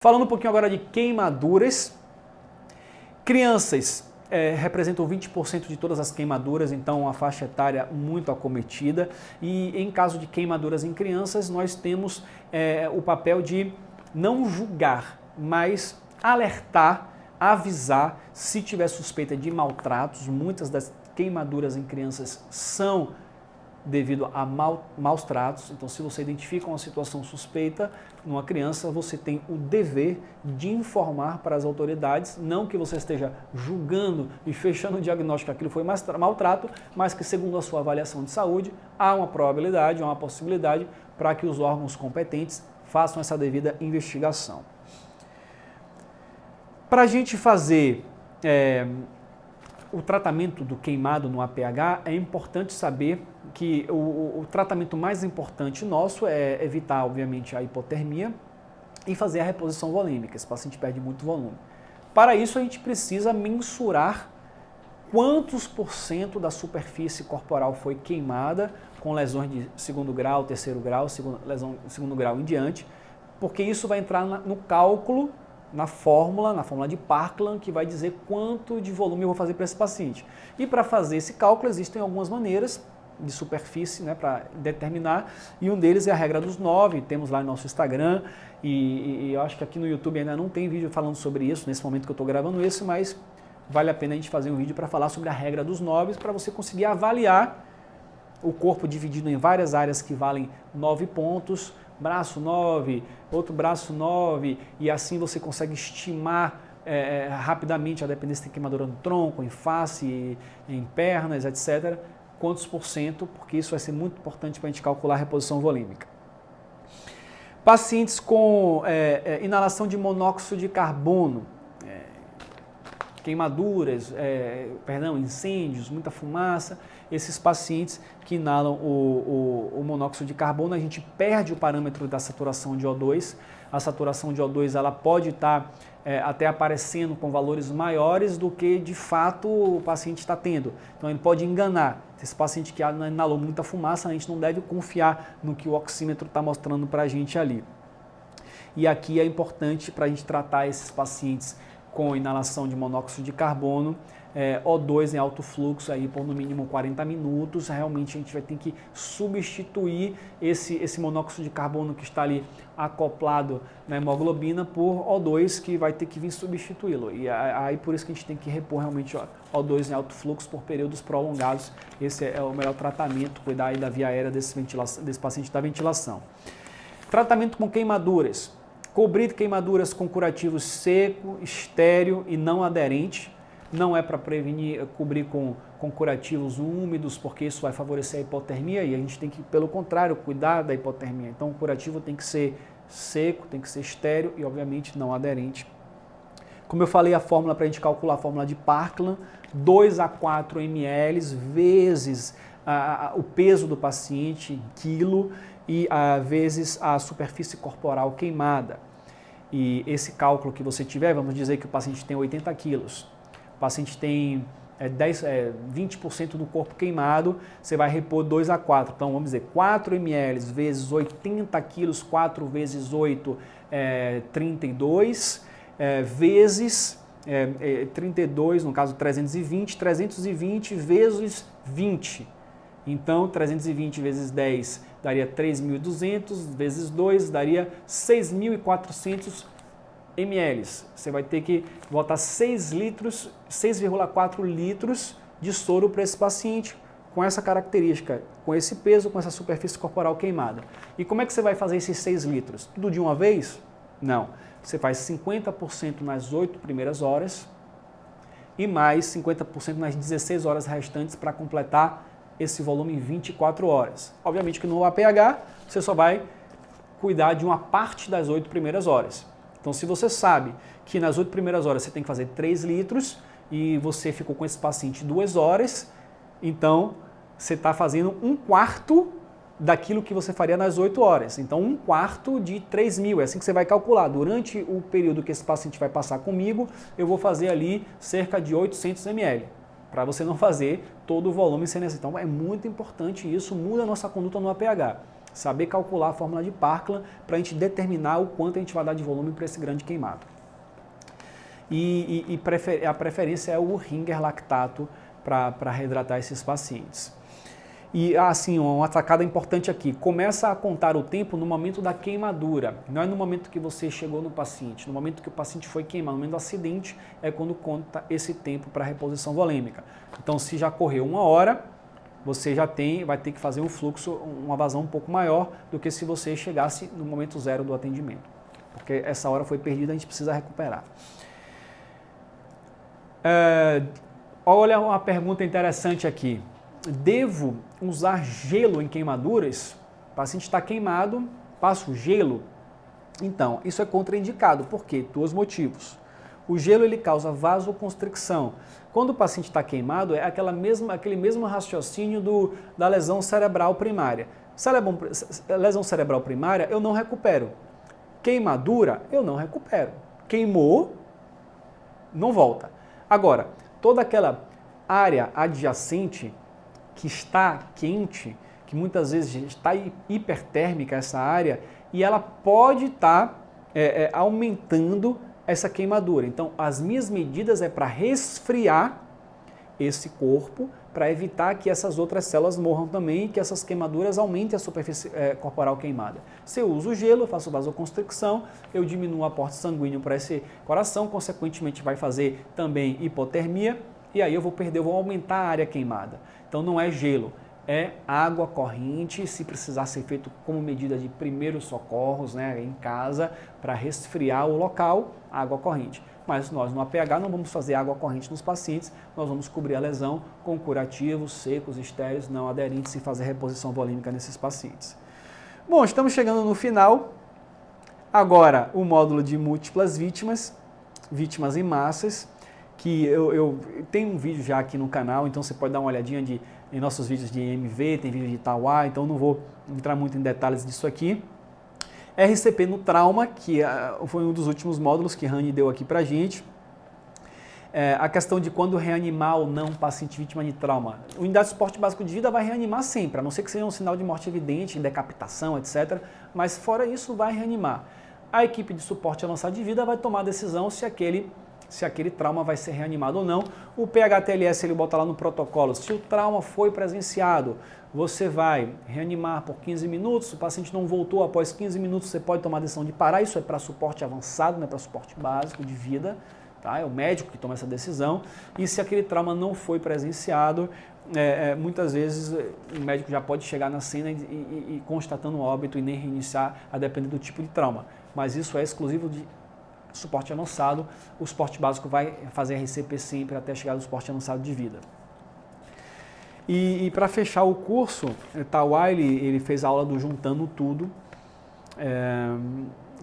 Falando um pouquinho agora de queimaduras, crianças representam 20% de todas as queimaduras, então uma faixa etária muito acometida. E em caso de queimaduras em crianças, nós temos o papel de não julgar, mas alertar, avisar se tiver suspeita de maltratos. Muitas das queimaduras em crianças são devido a maus tratos. Então, se você identifica uma situação suspeita numa criança, você tem o dever de informar para as autoridades, não que você esteja julgando e fechando o diagnóstico que aquilo foi maltrato, mas que, segundo a sua avaliação de saúde, há uma probabilidade, há uma possibilidade para que os órgãos competentes façam essa devida investigação. Para a gente fazer o tratamento do queimado no APH, é importante saber que o tratamento mais importante nosso é evitar, obviamente, a hipotermia e fazer a reposição volêmica. Esse paciente perde muito volume. Para isso, a gente precisa mensurar quantos % da superfície corporal foi queimada com lesões de segundo grau, terceiro grau, lesão de segundo grau em diante, porque isso vai entrar no cálculo, na fórmula de Parkland, que vai dizer quanto de volume eu vou fazer para esse paciente. E para fazer esse cálculo existem algumas maneiras de superfície, para determinar, e um deles é a regra dos 9, temos lá no nosso Instagram, e eu acho que aqui no YouTube ainda não tem vídeo falando sobre isso, nesse momento que eu estou gravando esse, mas vale a pena a gente fazer um vídeo para falar sobre a regra dos 9, para você conseguir avaliar o corpo dividido em várias áreas que valem 9 pontos, braço 9, outro braço 9, e assim você consegue estimar rapidamente, a depender se tem queimadura no tronco, em face, em pernas, etc., quantos %, porque isso vai ser muito importante para a gente calcular a reposição volêmica. Pacientes com inalação de monóxido de carbono, queimaduras, incêndios, muita fumaça, esses pacientes que inalam o monóxido de carbono, a gente perde o parâmetro da saturação de O2. A saturação de O2 ela pode estar até aparecendo com valores maiores do que de fato o paciente está tendo. Então ele pode enganar. Esse paciente que inalou muita fumaça, a gente não deve confiar no que o oxímetro está mostrando para a gente ali. E aqui é importante para a gente tratar esses pacientes com inalação de monóxido de carbono, O2 em alto fluxo aí por no mínimo 40 minutos, realmente a gente vai ter que substituir esse monóxido de carbono que está ali acoplado na hemoglobina por O2 que vai ter que vir substituí-lo. E aí por isso que a gente tem que repor realmente O2 em alto fluxo por períodos prolongados. Esse é o melhor tratamento, cuidar aí da via aérea desse paciente da ventilação. Tratamento com queimaduras. Cobrir queimaduras com curativo seco, estéril e não aderente. Não é para prevenir, cobrir com curativos úmidos, porque isso vai favorecer a hipotermia e a gente tem que, pelo contrário, cuidar da hipotermia. Então o curativo tem que ser seco, tem que ser estéril e, obviamente, não aderente. Como eu falei, a fórmula para a gente calcular a fórmula de Parkland, 2 a 4 ml vezes o peso do paciente em quilo e vezes a superfície corporal queimada. E esse cálculo que você tiver, vamos dizer que o paciente tem 80 quilos, o paciente tem 20% do corpo queimado, você vai repor 2 a 4. Então vamos dizer 4 ml vezes 80 quilos, 4 vezes 8, 32, vezes 32, no caso 320 vezes 20. Então 320 vezes 10 daria 3.200, vezes 2 daria 6.400 ml. Você vai ter que botar 6,4 litros de soro para esse paciente com essa característica, com esse peso, com essa superfície corporal queimada. E como é que você vai fazer esses 6 litros? Tudo de uma vez? Não. Você faz 50% nas 8 primeiras horas e mais 50% nas 16 horas restantes para completar esse volume em 24 horas. Obviamente que no APH você só vai cuidar de uma parte das 8 primeiras horas. Então se você sabe que nas 8 primeiras horas você tem que fazer 3 litros e você ficou com esse paciente 2 horas, então você está fazendo 1/4 daquilo que você faria nas 8 horas. Então 1/4 de 3.000, é assim que você vai calcular. Durante o período que esse paciente vai passar comigo, eu vou fazer ali cerca de 800 ml. Para você não fazer todo o volume sem necessidade. Então é muito importante isso, muda a nossa conduta no APH. Saber calcular a fórmula de Parkland para a gente determinar o quanto a gente vai dar de volume para esse grande queimado. A preferência é o Ringer lactato para reidratar esses pacientes. E assim, uma sacada importante aqui, começa a contar o tempo no momento da queimadura, não é no momento que você chegou no paciente, no momento que o paciente foi queimado, no momento do acidente é quando conta esse tempo para reposição volêmica. Então se já correu 1 hora, você já vai ter que fazer um fluxo, uma vazão um pouco maior do que se você chegasse no momento zero do atendimento, porque essa hora foi perdida, a gente precisa recuperar. Olha uma pergunta interessante aqui. Devo usar gelo em queimaduras? O paciente está queimado, passo gelo? Então, isso é contraindicado. Por quê? 2 motivos. O gelo ele causa vasoconstricção. Quando o paciente está queimado, é aquele mesmo raciocínio da lesão cerebral primária. Lesão cerebral primária, eu não recupero. Queimadura, eu não recupero. Queimou, não volta. Agora, toda aquela área adjacente que está quente, que muitas vezes está hipertérmica essa área, e ela pode estar aumentando essa queimadura. Então, as minhas medidas é para resfriar esse corpo, para evitar que essas outras células morram também e que essas queimaduras aumentem a superfície corporal queimada. Se eu uso gelo, eu faço vasoconstricção, eu diminuo o aporte sanguíneo para esse coração, consequentemente vai fazer também hipotermia, e aí eu vou aumentar a área queimada. Então não é gelo, é água corrente, se precisar ser feito como medida de primeiros socorros, né, em casa, para resfriar o local, água corrente. Mas nós no APH não vamos fazer água corrente nos pacientes, nós vamos cobrir a lesão com curativos secos, estéreis, não aderentes e fazer reposição volêmica nesses pacientes. Bom, estamos chegando no final. Agora o módulo de múltiplas vítimas em massas, que eu tenho um vídeo já aqui no canal, então você pode dar uma olhadinha em nossos vídeos de MV, tem vídeo de Tauá, então não vou entrar muito em detalhes disso aqui. RCP no trauma, que foi um dos últimos módulos que Rani deu aqui pra gente. A questão de quando reanimar ou não paciente vítima de trauma. Unidade de suporte básico de vida vai reanimar sempre, a não ser que seja um sinal de morte evidente, decapitação, etc. Mas fora isso, vai reanimar. A equipe de suporte avançado de vida vai tomar a decisão se aquele trauma vai ser reanimado ou não. O PHTLS ele bota lá no protocolo, se o trauma foi presenciado, você vai reanimar por 15 minutos, o paciente não voltou após 15 minutos, você pode tomar a decisão de parar, isso é para suporte avançado, não é para suporte básico de vida, tá? É o médico que toma essa decisão. E se aquele trauma não foi presenciado, muitas vezes o médico já pode chegar na cena e constatando o óbito e nem reiniciar, a depender do tipo de trauma. Mas isso é exclusivo de suporte avançado, o suporte básico vai fazer RCP sempre até chegar no suporte avançado de vida. E para fechar o curso, Tauá ele fez a aula do Juntando Tudo,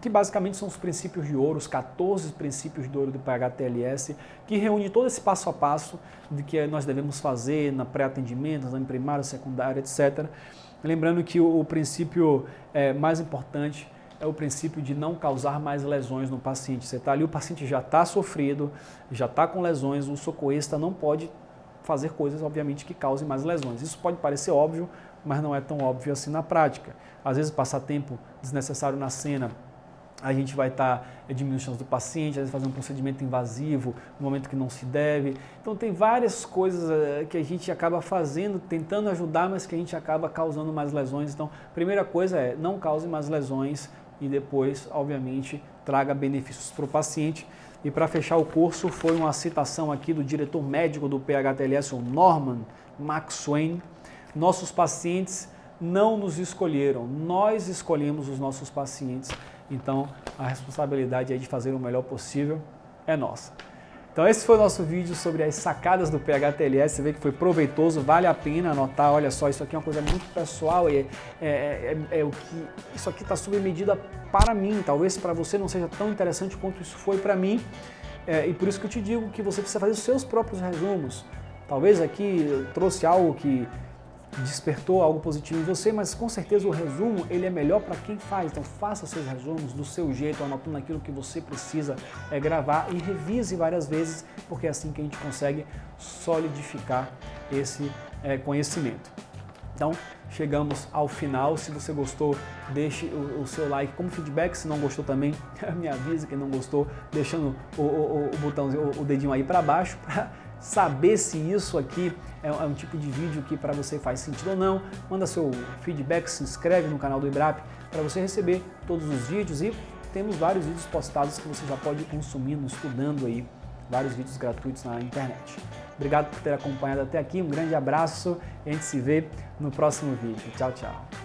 que basicamente são os princípios de ouro, os 14 princípios de ouro do PHTLS, que reúne todo esse passo a passo de que nós devemos fazer na pré-atendimento, exame primário, secundário, etc. Lembrando que o princípio mais importante é o princípio de não causar mais lesões no paciente. Você está ali, o paciente já está sofrido, já está com lesões, o socorrista não pode fazer coisas, obviamente, que causem mais lesões. Isso pode parecer óbvio, mas não é tão óbvio assim na prática. Às vezes, passar tempo desnecessário na cena, a gente vai estar diminuindo a chance do paciente, às vezes fazer um procedimento invasivo no momento que não se deve. Então, tem várias coisas que a gente acaba fazendo, tentando ajudar, mas que a gente acaba causando mais lesões. Então, a primeira coisa é não cause mais lesões e depois, obviamente, traga benefícios para o paciente. E para fechar o curso, foi uma citação aqui do diretor médico do PHTLS, o Norman Maxwell. Nossos pacientes não nos escolheram, nós escolhemos os nossos pacientes. Então, a responsabilidade aí de fazer o melhor possível é nossa. Então, esse foi o nosso vídeo sobre as sacadas do PHTLS. Você vê que foi proveitoso, vale a pena anotar. Olha só, isso aqui é uma coisa muito pessoal. Isso aqui está sob medida para mim. Talvez para você não seja tão interessante quanto isso foi para mim. E por isso que eu te digo que você precisa fazer os seus próprios resumos. Talvez aqui eu trouxe algo que despertou algo positivo em você, mas com certeza o resumo ele é melhor para quem faz. Então faça seus resumos do seu jeito, anotando aquilo que você precisa gravar e revise várias vezes, porque é assim que a gente consegue solidificar esse conhecimento. Então, chegamos ao final. Se você gostou, deixe o seu like como feedback. Se não gostou também, me avisa. Quem não gostou, deixando o botãozinho, o dedinho aí para baixo, para saber se isso aqui é um tipo de vídeo que para você faz sentido ou não. Manda seu feedback, se inscreve no canal do IBRAP para você receber todos os vídeos, e temos vários vídeos postados que você já pode ir consumindo, estudando aí, vários vídeos gratuitos na internet. Obrigado por ter acompanhado até aqui, um grande abraço e a gente se vê no próximo vídeo. Tchau, tchau.